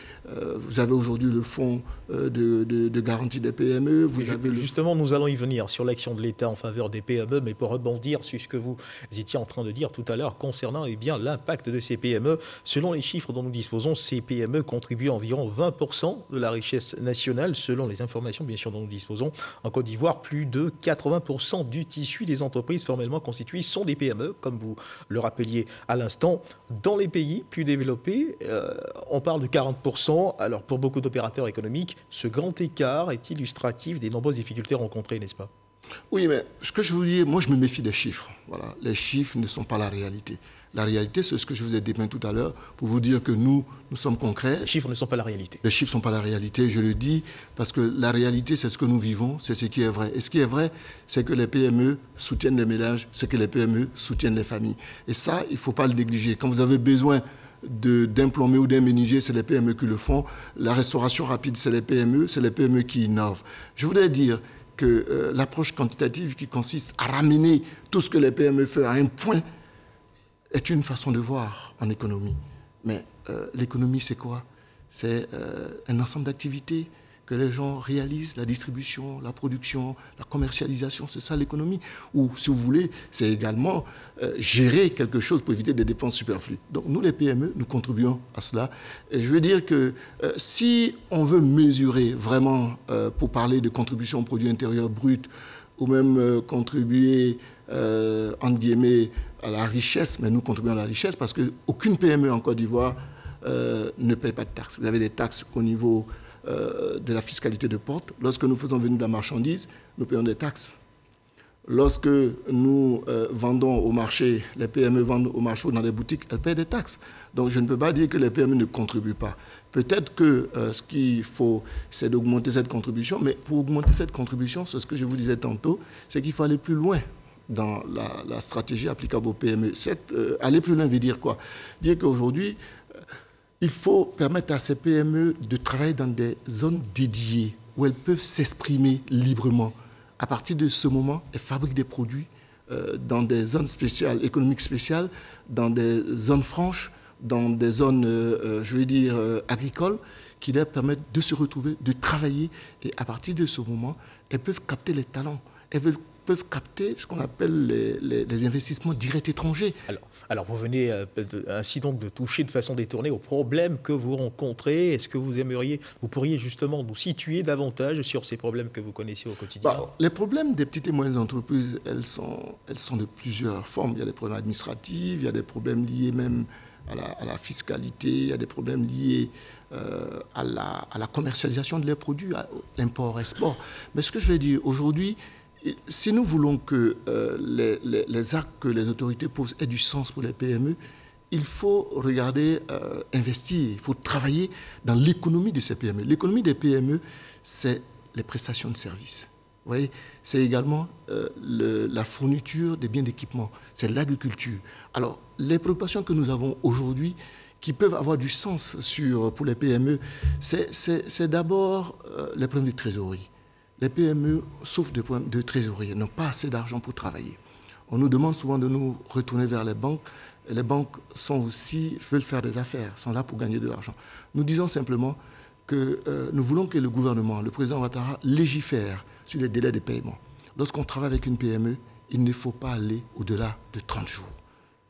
Vous avez aujourd'hui le fonds de garantie des PME. Justement, nous allons y venir sur l'action de l'État en faveur des PME, mais pour rebondir sur ce que vous étiez en train de dire tout à l'heure concernant l'impact de ces PME. Selon les chiffres dont nous disposons, ces PME contribuent environ 20% de la richesse nationale, selon les informations bien sûr dont nous disposons. En Côte d'Ivoire, plus de 80% du tissu des entreprises formellement constituées sont des PME, comme vous le rappeliez à l'instant. Dans les pays plus développés, on parle de 40%. Alors pour beaucoup d'opérateurs économiques, ce grand écart est illustratif des nombreuses difficultés rencontrées, n'est-ce pas? Oui, mais ce que je vous dis, moi je me méfie des chiffres. Voilà. Les chiffres ne sont pas la réalité. La réalité, c'est ce que je vous ai dépeint tout à l'heure pour vous dire que nous sommes concrets. Les chiffres ne sont pas la réalité. Les chiffres ne sont pas la réalité, je le dis, parce que la réalité, c'est ce que nous vivons, c'est ce qui est vrai. Et ce qui est vrai, c'est que les PME soutiennent les ménages, c'est que les PME soutiennent les familles. Et ça, il ne faut pas le négliger. Quand vous avez besoin d'un plombier ou d'un menuisier, c'est les PME qui le font. La restauration rapide, c'est les PME qui innovent. Je voudrais dire que l'approche quantitative qui consiste à ramener tout ce que les PME font à un point est une façon de voir en économie. Mais l'économie, c'est quoi? C'est un ensemble d'activités que les gens réalisent, la distribution, la production, la commercialisation, c'est ça l'économie. Ou, si vous voulez, c'est également gérer quelque chose pour éviter des dépenses superflues. Donc nous, les PME, nous contribuons à cela. Et je veux dire que si on veut mesurer vraiment, pour parler de contribution au produit intérieur brut, ou même contribuer, entre guillemets, à la richesse, mais nous contribuons à la richesse parce qu'aucune PME en Côte d'Ivoire ne paye pas de taxes. Vous avez des taxes au niveau de la fiscalité de porte. Lorsque nous faisons venir de la marchandise, nous payons des taxes. Lorsque nous vendons au marché, les PME vendent au marché ou dans les boutiques, elles payent des taxes. Donc je ne peux pas dire que les PME ne contribuent pas. Peut-être que ce qu'il faut, c'est d'augmenter cette contribution, mais pour augmenter cette contribution, c'est ce que je vous disais tantôt, c'est qu'il faut aller plus loin dans la stratégie applicable aux PME. Aller plus loin veut dire quoi? Dire qu'aujourd'hui, il faut permettre à ces PME de travailler dans des zones dédiées où elles peuvent s'exprimer librement. À partir de ce moment, elles fabriquent des produits dans des zones spéciales, économiques spéciales, dans des zones franches, dans des zones, je veux dire, agricoles, qui leur permettent de se retrouver, de travailler. Et à partir de ce moment, elles peuvent capter les talents. Elles peuvent capter ce qu'on appelle les investissements directs étrangers. Alors vous venez ainsi donc de toucher de façon détournée aux problèmes que vous rencontrez. Est-ce que vous pourriez justement nous situer davantage sur ces problèmes que vous connaissez au quotidien? Les problèmes des petites et moyennes entreprises, elles sont de plusieurs formes. Il y a des problèmes administratifs, il y a des problèmes liés même à la fiscalité, il y a des problèmes liés à la commercialisation de leurs produits, à l'import-export. Mais ce que je veux dire aujourd'hui, si nous voulons que les actes que les autorités posent aient du sens pour les PME, il faut regarder, investir, il faut travailler dans l'économie de ces PME. L'économie des PME, c'est les prestations de services. Vous voyez, c'est également la fourniture des biens d'équipement, c'est l'agriculture. Alors, les préoccupations que nous avons aujourd'hui, qui peuvent avoir du sens pour les PME, c'est d'abord les problèmes de trésorerie. Les PME souffrent de problèmes de trésorerie, n'ont pas assez d'argent pour travailler. On nous demande souvent de nous retourner vers les banques. Et les banques veulent faire des affaires, sont là pour gagner de l'argent. Nous disons simplement que nous voulons que le gouvernement, le président Ouattara, légifère sur les délais de paiement. Lorsqu'on travaille avec une PME, il ne faut pas aller au-delà de 30 jours.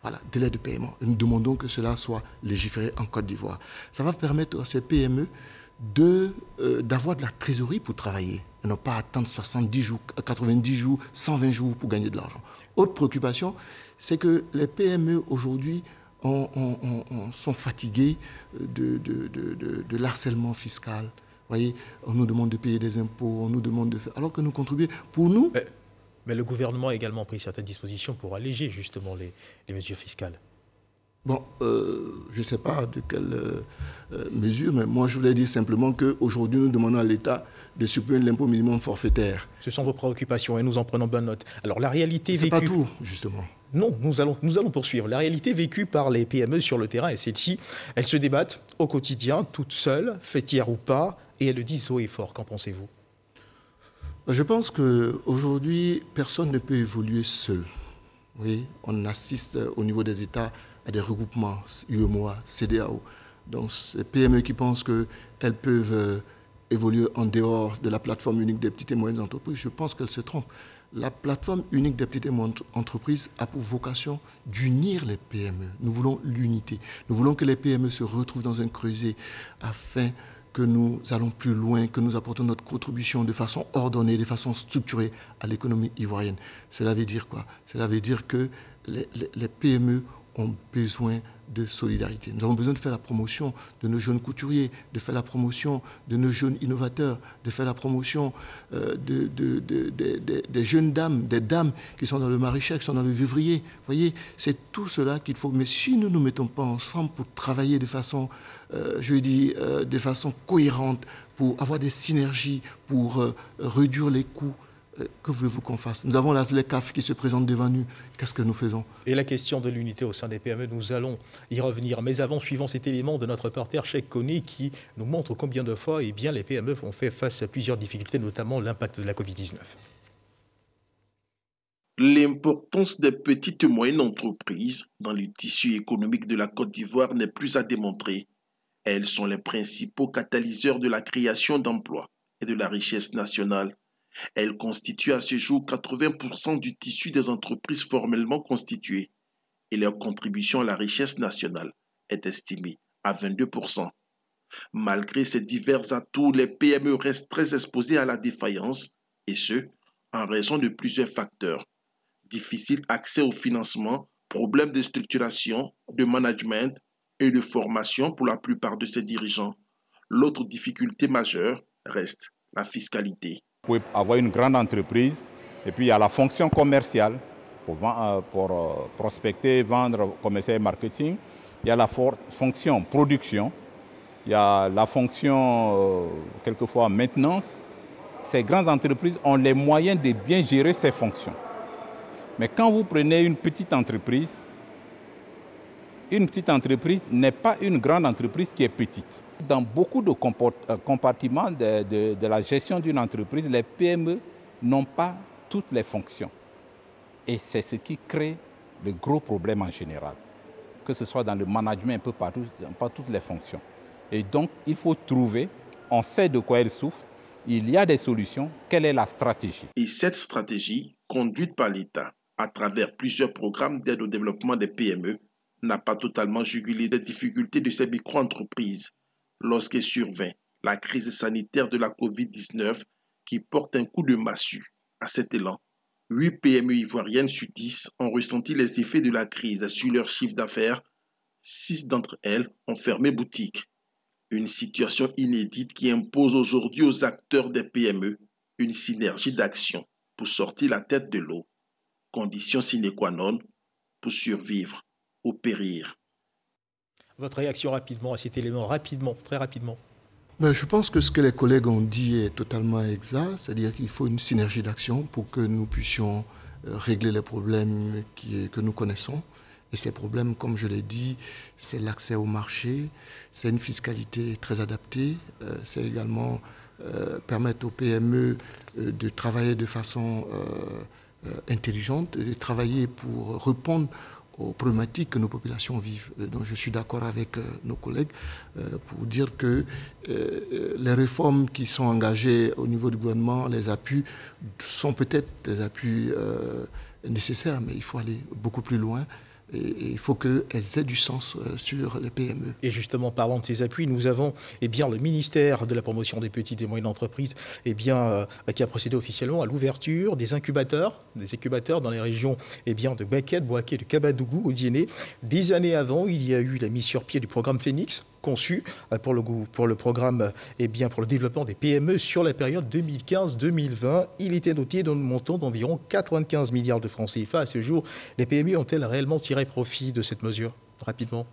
Voilà, délai de paiement. Et nous demandons que cela soit légiféré en Côte d'Ivoire. Ça va permettre à ces PME d'avoir de la trésorerie pour travailler. Et non pas attendre 70 jours, 90 jours, 120 jours pour gagner de l'argent. Autre préoccupation, c'est que les PME aujourd'hui sont fatiguées de l'harcèlement fiscal. Vous voyez, on nous demande de payer des impôts, on nous demande de faire... Alors que nous contribuons pour nous... Mais le gouvernement a également pris certaines dispositions pour alléger justement les mesures fiscales. Bon, je ne sais pas de quelle mesure, mais moi je voulais dire simplement qu'aujourd'hui nous demandons à l'État de supprimer l'impôt minimum forfaitaire. Ce sont vos préoccupations et nous en prenons bonne note. Alors la réalité vécue... C'est pas tout, justement. Non, nous allons poursuivre. La réalité vécue par les PME sur le terrain est celle-ci. Elles se débattent au quotidien, toutes seules, fêtières ou pas, et elles le disent haut et fort. Qu'en pensez-vous ? Je pense qu'aujourd'hui, personne ne peut évoluer seul. Oui, on assiste au niveau des États à des regroupements UEMOA, CEDEAO. Donc, ces PME qui pensent qu'elles peuvent évoluer en dehors de la plateforme unique des petites et moyennes entreprises, je pense qu'elles se trompent. La plateforme unique des petites et moyennes entreprises a pour vocation d'unir les PME. Nous voulons l'unité. Nous voulons que les PME se retrouvent dans un creuset afin que nous allons plus loin, que nous apportons notre contribution de façon ordonnée, de façon structurée à l'économie ivoirienne. Cela veut dire quoi? Cela veut dire que les PME ont besoin de solidarité. Nous avons besoin de faire la promotion de nos jeunes couturiers, de faire la promotion de nos jeunes innovateurs, de faire la promotion des jeunes dames, des dames qui sont dans le maraîchage, qui sont dans le vivrier. Vous voyez, c'est tout cela qu'il faut. Mais si nous ne nous mettons pas ensemble pour travailler de façon, de façon cohérente, pour avoir des synergies, pour réduire les coûts, que voulez-vous qu'on fasse? Nous avons la ZLECAF qui se présente devant nous. Qu'est-ce que nous faisons? Et la question de l'unité au sein des PME, nous allons y revenir. Mais avant, suivant cet élément de notre reporter Cheikh Koné qui nous montre combien de fois les PME ont fait face à plusieurs difficultés, notamment l'impact de la Covid-19. L'importance des petites et moyennes entreprises dans le tissu économique de la Côte d'Ivoire n'est plus à démontrer. Elles sont les principaux catalyseurs de la création d'emplois et de la richesse nationale. Elles constituent à ce jour 80% du tissu des entreprises formellement constituées et leur contribution à la richesse nationale est estimée à 22%. Malgré ces divers atouts, les PME restent très exposées à la défaillance et ce, en raison de plusieurs facteurs. Difficile accès au financement, problèmes de structuration, de management et de formation pour la plupart de ces dirigeants. L'autre difficulté majeure reste la fiscalité. Vous pouvez avoir une grande entreprise et puis il y a la fonction commerciale pour prospecter, vendre, commercer et marketing. Il y a la fonction production, il y a la fonction quelquefois maintenance. Ces grandes entreprises ont les moyens de bien gérer ces fonctions. Mais quand vous prenez une petite entreprise n'est pas une grande entreprise qui est petite. Dans beaucoup de compartiments de la gestion d'une entreprise, les PME n'ont pas toutes les fonctions. Et c'est ce qui crée le gros problème en général. Que ce soit dans le management, un peu partout, pas toutes les fonctions. Et donc, il faut trouver, on sait de quoi elles souffrent, il y a des solutions, quelle est la stratégie? Et cette stratégie, conduite par l'État à travers plusieurs programmes d'aide au développement des PME, n'a pas totalement jugulé des difficultés de ces micro-entreprises lorsqu'elle survint la crise sanitaire de la Covid-19 qui porte un coup de massue à cet élan. 8 PME ivoiriennes sur 10 ont ressenti les effets de la crise sur leur chiffre d'affaires. 6 d'entre elles ont fermé boutique. Une situation inédite qui impose aujourd'hui aux acteurs des PME une synergie d'action pour sortir la tête de l'eau. Condition sine qua non pour survivre ou périr. Votre réaction rapidement à cet élément, très rapidement. Je pense que ce que les collègues ont dit est totalement exact, c'est-à-dire qu'il faut une synergie d'action pour que nous puissions régler les problèmes que nous connaissons. Et ces problèmes, comme je l'ai dit, c'est l'accès au marché, c'est une fiscalité très adaptée, c'est également permettre aux PME de travailler de façon intelligente, de travailler pour répondre aux problématiques que nos populations vivent. Donc je suis d'accord avec nos collègues pour dire que les réformes qui sont engagées au niveau du gouvernement, les appuis sont peut-être des appuis nécessaires, mais il faut aller beaucoup plus loin. Et il faut qu'elles aient du sens sur les PME. Et justement, parlant de ces appuis, nous avons le ministère de la promotion des petites et moyennes entreprises qui a procédé officiellement à l'ouverture des incubateurs dans les régions de Baquette, Boaké, de Kabadougou, au Diené. Des années avant, il y a eu la mise sur pied du programme Phoenix, conçu pour le programme, pour le développement des PME sur la période 2015-2020. Il était doté d'un montant d'environ 95 milliards de francs CFA. À ce jour, les PME ont-elles réellement tiré profit de cette mesure? Rapidement.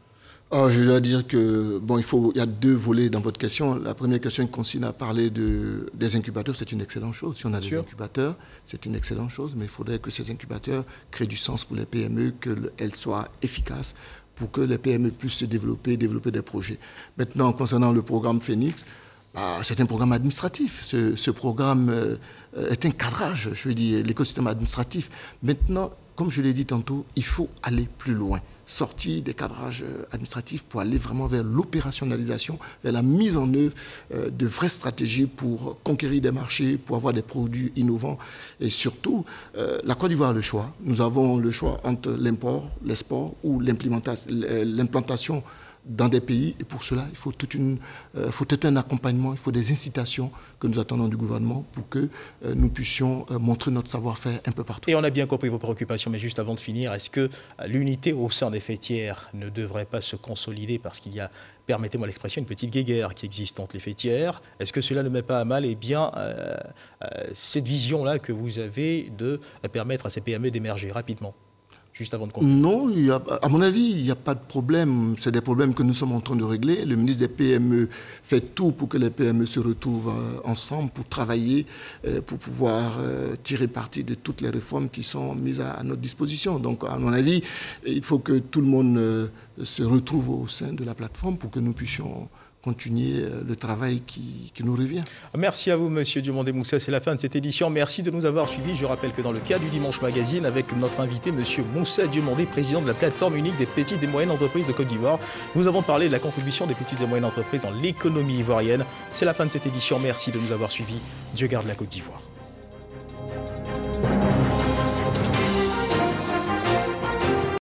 Je dois dire que, il y a deux volets dans votre question. La première question consiste à parler des incubateurs. C'est une excellente chose. Si on a des incubateurs, c'est une excellente chose, mais il faudrait que ces incubateurs créent du sens pour les PME, qu'elles soient efficaces, pour que les PME puissent se développer des projets. Maintenant, concernant le programme Phoenix, c'est un programme administratif. Ce programme est un cadrage, je veux dire, l'écosystème administratif. Maintenant, comme je l'ai dit tantôt, il faut aller plus loin, sortir des cadrages administratifs pour aller vraiment vers l'opérationnalisation, vers la mise en œuvre de vraies stratégies pour conquérir des marchés, pour avoir des produits innovants. Et surtout, la Côte d'Ivoire a le choix. Nous avons le choix entre l'import, l'export ou l'implantation dans des pays. Et pour cela, il faut tout un accompagnement, il faut des incitations que nous attendons du gouvernement pour que nous puissions montrer notre savoir-faire un peu partout. Et on a bien compris vos préoccupations, mais juste avant de finir, est-ce que l'unité au sein des fêtières ne devrait pas se consolider parce qu'il y a, permettez-moi l'expression, une petite guéguerre qui existe entre les fêtières? Est-ce que cela ne met pas à mal cette vision-là que vous avez de permettre à ces PME d'émerger rapidement? Juste avant de conclure. Non, à mon avis, il n'y a pas de problème. C'est des problèmes que nous sommes en train de régler. Le ministre des PME fait tout pour que les PME se retrouvent ensemble, pour travailler, pour pouvoir tirer parti de toutes les réformes qui sont mises à notre disposition. Donc, à mon avis, il faut que tout le monde se retrouve au sein de la plateforme pour que nous puissions continuer le travail qui nous revient. Merci à vous, Monsieur Diomandé Moussa. C'est la fin de cette édition. Merci de nous avoir suivis. Je rappelle que dans le cas du Dimanche Magazine, avec notre invité, Monsieur Moussa Diomandé, président de la plateforme unique des petites et moyennes entreprises de Côte d'Ivoire, nous avons parlé de la contribution des petites et moyennes entreprises dans l'économie ivoirienne. C'est la fin de cette édition. Merci de nous avoir suivis. Dieu garde la Côte d'Ivoire.